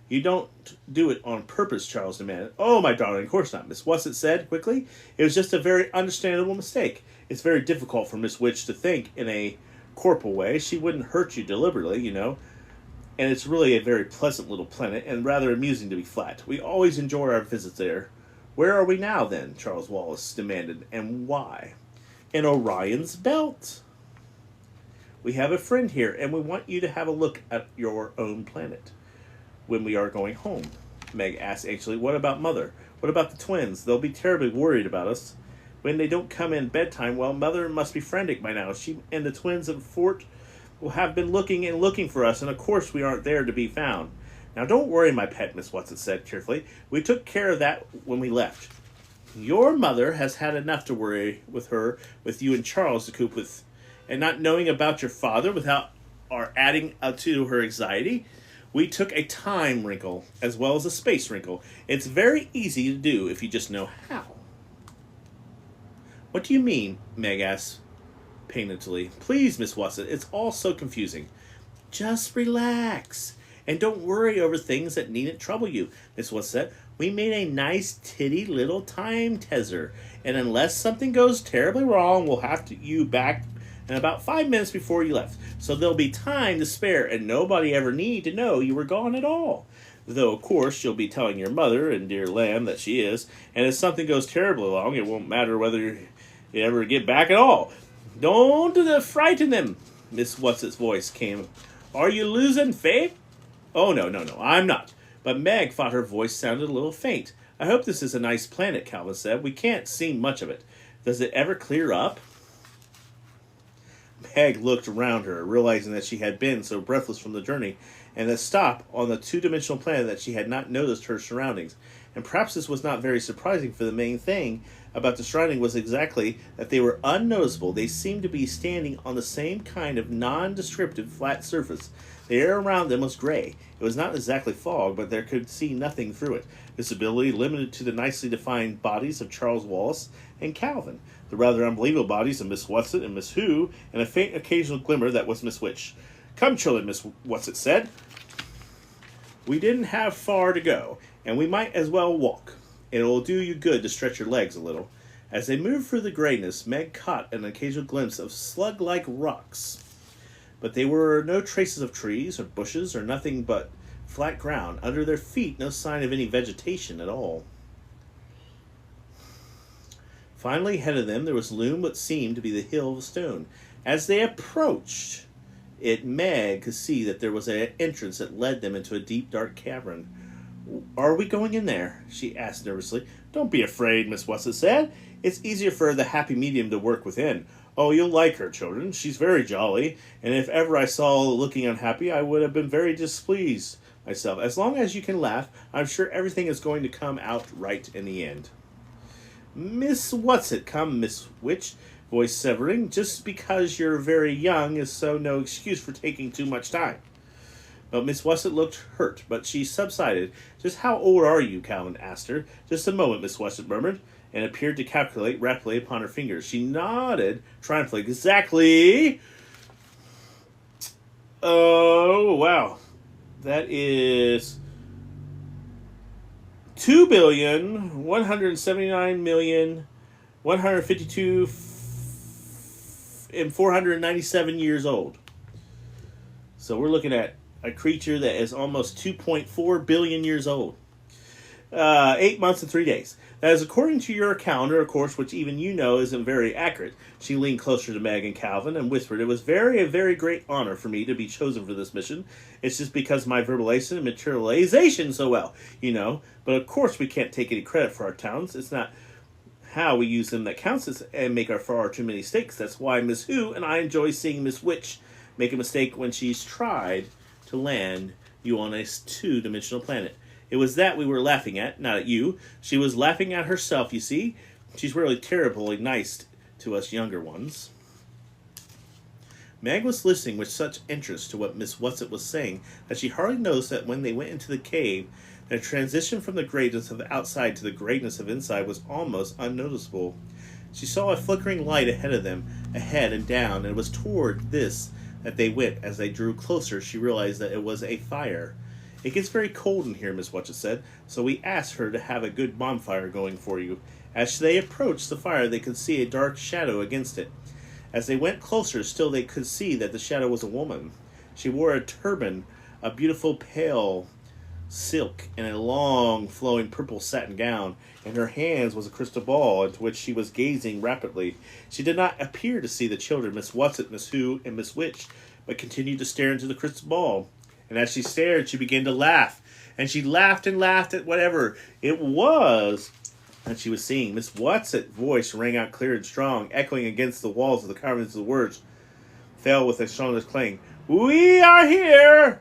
"You don't do it on purpose," Charles demanded. "Oh, my darling, of course not," Miss Whatsit said quickly. "It was just a very understandable mistake. It's very difficult for Miss Witch to think in a corporal way. She wouldn't hurt you deliberately, you know. And it's really a very pleasant little planet, and rather amusing to be flat. We always enjoy our visits there." "Where are we now, then?" Charles Wallace demanded, "and why?" "In Orion's Belt. We have a friend here, and we want you to have a look at your own planet." "When we are going home?" Meg asked anxiously. "What about Mother? What about the twins? They'll be terribly worried about us. When they don't come in bedtime, well, Mother must be frantic by now. She and the twins at Fort will have been looking and looking for us, and of course we aren't there to be found." "Now don't worry, my pet," Miss Whatsit said cheerfully. "We took care of that when we left. Your mother has had enough to worry with you and Charles to cope with, and not knowing about your father without our adding to her anxiety. We took a time wrinkle as well as a space wrinkle. It's very easy to do if you just know how." "What do you mean?" Meg asked painfully. "Please, Miss Whatsit, it's all so confusing." "Just relax, and don't worry over things that needn't trouble you," Miss Whatsit said. "We made a nice titty little time tesser, and unless something goes terribly wrong, we'll have you back in about 5 minutes before you left. So there'll be time to spare, and nobody ever need to know you were gone at all. Though, of course, you'll be telling your mother, and dear lamb that she is, and if something goes terribly wrong, it won't matter whether you ever get back at all. Don't frighten them." Miss Whatsit's voice came. "Are you losing faith?" "Oh, no, I'm not." But Meg thought her voice sounded a little faint. "I hope this is a nice planet," Calvin said. "We can't see much of it. Does it ever clear up?" Meg looked around her, realizing that she had been so breathless from the journey and the stop on the two-dimensional planet that she had not noticed her surroundings. And perhaps this was not very surprising, for the main thing about the surrounding was exactly that they were unnoticeable. They seemed to be standing on the same kind of non-descriptive flat surface. The air around them was gray. It was not exactly fog, but there could see nothing through it. Visibility limited to the nicely defined bodies of Charles Wallace and Calvin, the rather unbelievable bodies of Miss Whatsit and Miss Who, and a faint occasional glimmer that was Miss Witch. "Come, children," Miss Whatsit said. "We didn't have far to go, and we might as well walk. It'll do you good to stretch your legs a little." As they moved through the grayness, Meg caught an occasional glimpse of slug-like rocks, but there were no traces of trees or bushes or nothing but flat ground. Under their feet, no sign of any vegetation at all. Finally, ahead of them, there was loomed what seemed to be the hill of stone. As they approached it, Meg could see that there was an entrance that led them into a deep, dark cavern. "Are we going in there?" she asked nervously. "Don't be afraid," Miss Whatsit said. "It's easier for the happy medium to work within. Oh, you'll like her, children. She's very jolly, and if ever I saw looking unhappy, I would have been very displeased myself. As long as you can laugh, I'm sure everything is going to come out right in the end." "Miss Whatsit, come, Miss Witch," voice severing. "Just because you're very young is so no excuse for taking too much time." But Miss Wesset looked hurt, but she subsided. Just how old are you? Calvin asked her. Just a moment, Miss Wesset murmured, and appeared to calculate rapidly upon her fingers. She nodded triumphantly. Exactly. Oh, wow. That is 2,179,152 and 497 years old. So we're looking at a creature that is almost 2.4 billion years old. 8 months and 3 days. That is according to your calendar, of course, which even you know isn't very accurate. She leaned closer to Meg and Calvin and whispered, "It was a very great honor for me to be chosen for this mission. It's just because my verbalization and materialization so well, you know. But of course we can't take any credit for our talents. It's not how we use them that counts and make our far too many mistakes. That's why Miss Who and I enjoy seeing Miss Witch make a mistake when she's tried to land you on a two-dimensional planet. It was that we were laughing at, not at you. She was laughing at herself, you see. She's really terribly nice to us younger ones." Meg was listening with such interest to what Miss Wesset was saying that she hardly noticed that when they went into the cave, the transition from the greatness of outside to the greatness of inside was almost unnoticeable. She saw a flickering light ahead of them, ahead and down, and it was toward this that they went. As they drew closer, she realized that it was a fire. "It gets very cold in here," Miss Wesset said, "so we asked her to have a good bonfire going for you." As they approached the fire, they could see a dark shadow against it. As they went closer, still they could see that the shadow was a woman. She wore a turban, a beautiful pale silk, and a long, flowing purple satin gown. In her hands was a crystal ball, into which she was gazing rapidly. She did not appear to see the children, Miss Wesset, Miss Who, and Miss Witch, but continued to stare into the crystal ball. And as she stared, she began to laugh. And she laughed and laughed at whatever it was that she was seeing. Miss Wesset's voice rang out clear and strong, echoing against the walls of the carvings. The words fell with a strongest clang. "We are here!"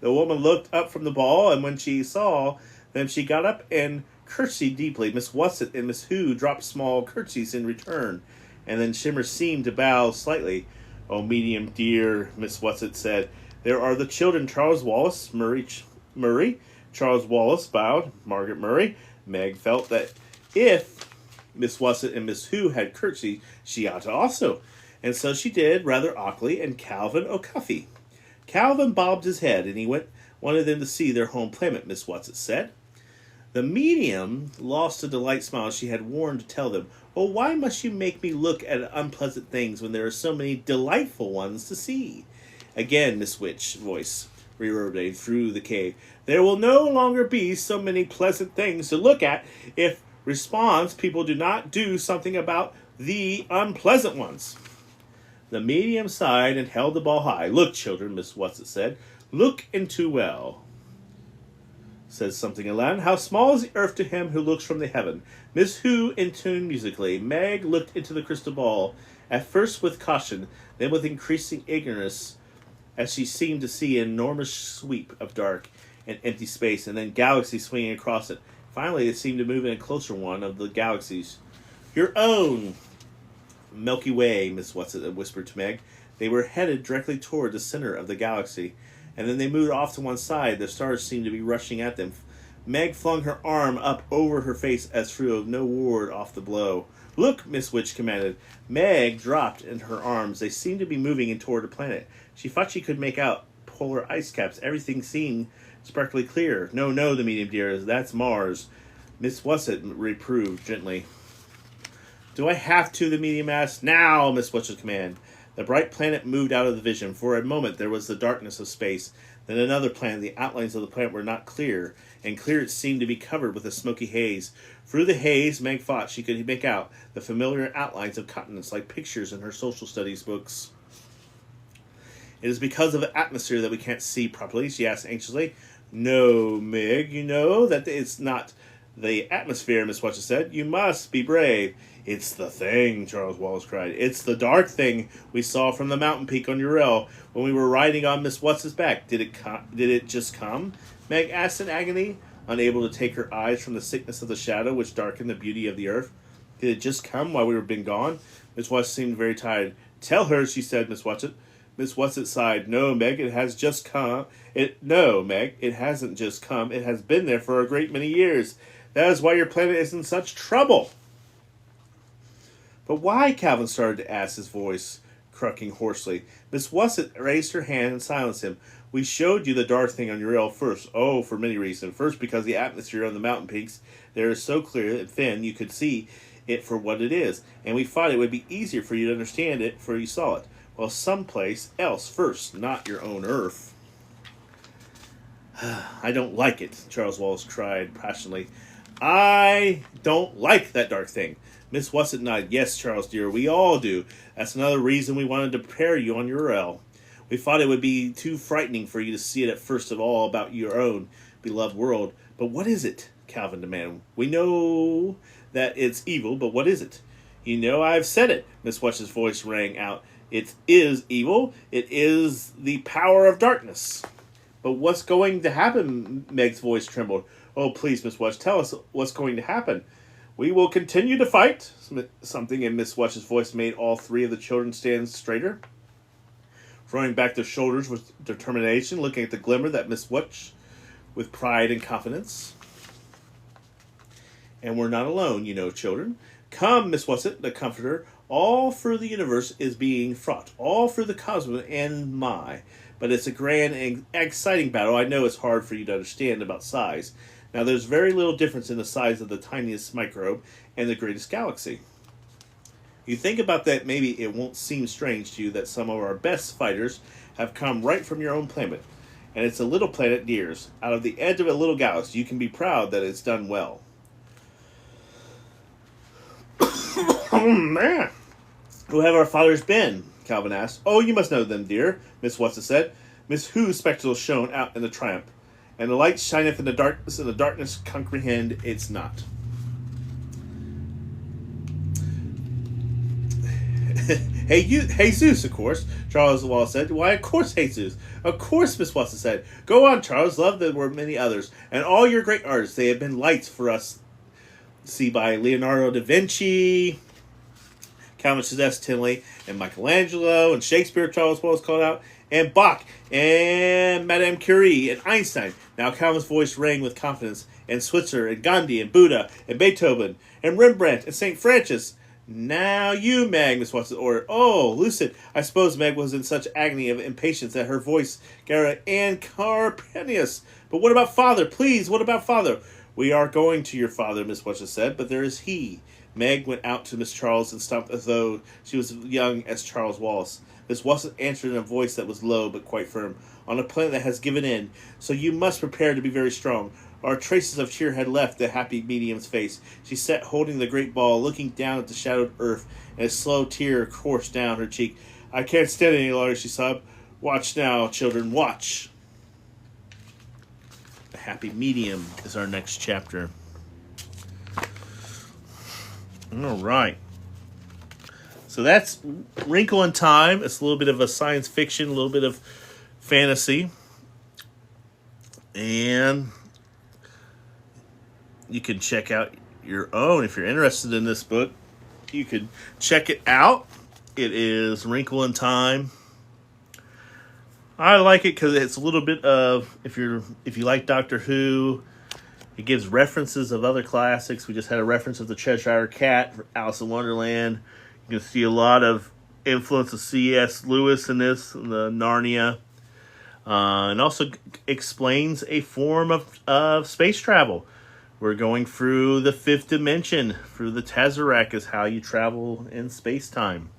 The woman looked up from the ball, and when she saw them, she got up and curtsied deeply. Miss Wesset and Miss Who dropped small curtsies in return, and then Shimmer seemed to bow slightly. "Oh, medium dear," Miss Wesset said, "there are the children, Charles Wallace, Murray. Charles Wallace bowed. Margaret Murray." Meg felt that if Miss Wesset and Miss Who had curtsied, she ought to also. And so she did, rather awkwardly, and Calvin O'Cuffy. Calvin bobbed his head, and he wanted them to see their home planet, Miss Wesset said. The medium lost the delight smile she had worn to tell them, "Oh, why must you make me look at unpleasant things when there are so many delightful ones to see?" Again, Miss Witch's voice reverberated through the cave. "There will no longer be so many pleasant things to look at if people do not do something about the unpleasant ones." The medium sighed and held the ball high. "Look, children," Miss Wesset said. "Look into well," says something aloud. "How small is the earth to him who looks from the heaven." Miss Who intoned musically. Meg looked into the crystal ball, at first with caution, then with increasing eagerness, as she seemed to see an enormous sweep of dark and empty space, and then galaxies swinging across it. Finally, it seemed to move in a closer one of the galaxies. "Your own Milky Way," Miss Wesset whispered to Meg. They were headed directly toward the center of the galaxy, and then they moved off to one side. The stars seemed to be rushing at them. Meg flung her arm up over her face as through no ward off the blow. "Look," Miss Witch commanded. Meg dropped in her arms. They seemed to be moving in toward a planet. She thought she could make out polar ice caps. Everything seemed sparkly clear. No, the medium dear, that's Mars," Miss Wesset reproved gently. "Do I have to?" the medium asked. "Now," Miss Witch's command. The bright planet moved out of the vision. For a moment there was the darkness of space. Then another planet. The outlines of the planet were not clear, and clear it seemed to be covered with a smoky haze. Through the haze, Meg thought she could make out the familiar outlines of continents, like pictures in her social studies books. "It is because of the atmosphere that we can't see properly?" she asked anxiously. "No, Meg, you know that it's not the atmosphere," Miss Wesset said. "You must be brave." "It's the thing," Charles Wallace cried. "It's the dark thing we saw from the mountain peak on Urel when we were riding on Miss Wesset's back. Did it just come?" Meg asked in agony, unable to take her eyes from the thickness of the shadow which darkened the beauty of the earth. "Did it just come while we were been gone?" Miss Wesset seemed very tired. "Tell her," she said, Miss Wesset. Miss Whatsit sighed. No, Meg, it has just come. No, Meg, it hasn't just come. It has been there for a great many years. That is why your planet is in such trouble. But why? Calvin started to ask, his voice clucking hoarsely. Miss Whatsit raised her hand and silenced him. We showed you the dark thing on Uriel first. Oh, for many reasons. First, because the atmosphere on the mountain peaks there is so clear and thin you could see it for what it is. And we thought it would be easier for you to understand it, for you saw it. Well, someplace else first, not your own Earth. I don't like it, Charles Wallace cried passionately. I don't like that dark thing. Miss Whatsit nodded. Yes, Charles dear, we all do. That's another reason we wanted to prepare you on Uriel. We thought it would be too frightening for you to see it at first of all about your own beloved world. But what is it? Calvin demanded. We know that it's evil, but what is it? You know, I've said it. Miss Whatsit's voice rang out. It is evil. It is the power of darkness. But what's going to happen? Meg's voice trembled. Oh, please, Miss Whatsit, tell us what's going to happen. We will continue to fight. Something in Miss Whatit's voice made all three of the children stand straighter. Throwing back their shoulders with determination, looking at the glimmer that Miss Whatsit with pride and confidence. And we're not alone, you know, children. Come, Miss Whatsit, the comforter. All through the universe is being fraught. All through the cosmos and my. But it's a grand and exciting battle. I know it's hard for you to understand about size. Now, there's very little difference in the size of the tiniest microbe and the greatest galaxy. You think about that, maybe it won't seem strange to you that some of our best fighters have come right from your own planet. And it's a little planet Deers. Out of the edge of a little galaxy, you can be proud that it's done well. Oh, man. Who have our fathers been? Calvin asked. Oh, you must know them, dear, Miss Whatsit said. Miss Who's spectacles shone out in the triumph. And the light shineth in the darkness, and the darkness comprehend it's not. Hey, Jesus, of course, Charles Wallace said. Why, of course, Jesus. Of course, Miss Whatsit said. Go on, Charles. Love there were many others. And all your great artists, they have been lights for us. See by Leonardo da Vinci, Calvin suggests Tinley, and Michelangelo, and Shakespeare, Charles Wallace called out, and Bach, and Madame Curie, and Einstein. Now Calvin's voice rang with confidence, and Switzer, and Gandhi, and Buddha, and Beethoven, and Rembrandt, and St. Francis. Now you, Meg, Miss Whatsit ordered. Oh, Lucid. I suppose Meg was in such agony of impatience that her voice garruled, and Carpenius. But what about father? Please, what about father? We are going to your father, Miss Whatsit said, but there is he. Meg went out to Miss Charles and stopped as though she was young as Charles Wallace. Miss Whatsit answered in a voice that was low but quite firm. On a planet that has given in, so you must prepare to be very strong. Our traces of tear had left the happy medium's face. She sat holding the great ball, looking down at the shadowed earth, and a slow tear coursed down her cheek. I can't stand it any longer, she sobbed. Watch now, children, watch. The happy medium is our next chapter. All right. So that's Wrinkle in Time. It's a little bit of a science fiction, a little bit of fantasy. And you can check out your own. If you're interested in this book, you could check it out. It is Wrinkle in Time. I like it because it's a little bit of, if you like Doctor Who, it gives references of other classics. We just had a reference of the Cheshire Cat, Alice in Wonderland. You can see a lot of influence of C.S. Lewis in this, the Narnia. And also explains a form of space travel. We're going through the fifth dimension. Through the tesseract is how you travel in space-time,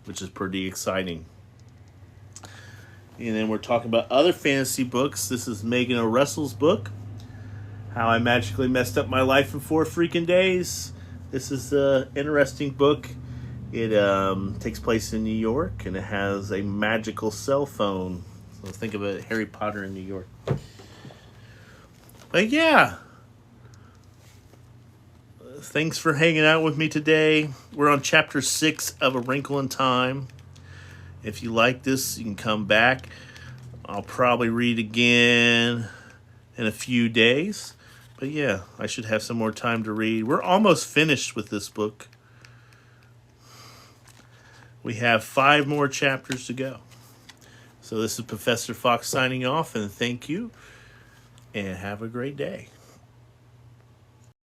which is pretty exciting. And then we're talking about other fantasy books. This is Megan O. Russell's book, How I Magically Messed Up My Life in 4 Freaking Days. This is an interesting book. It takes place in New York, and it has a magical cell phone. So think of it, Harry Potter in New York. But yeah. Thanks for hanging out with me today. We're on Chapter 6 of A Wrinkle in Time. If you like this, you can come back. I'll probably read again in a few days. But yeah, I should have some more time to read. We're almost finished with this book. We have 5 more chapters to go. So this is Professor Fox signing off, and thank you, and have a great day.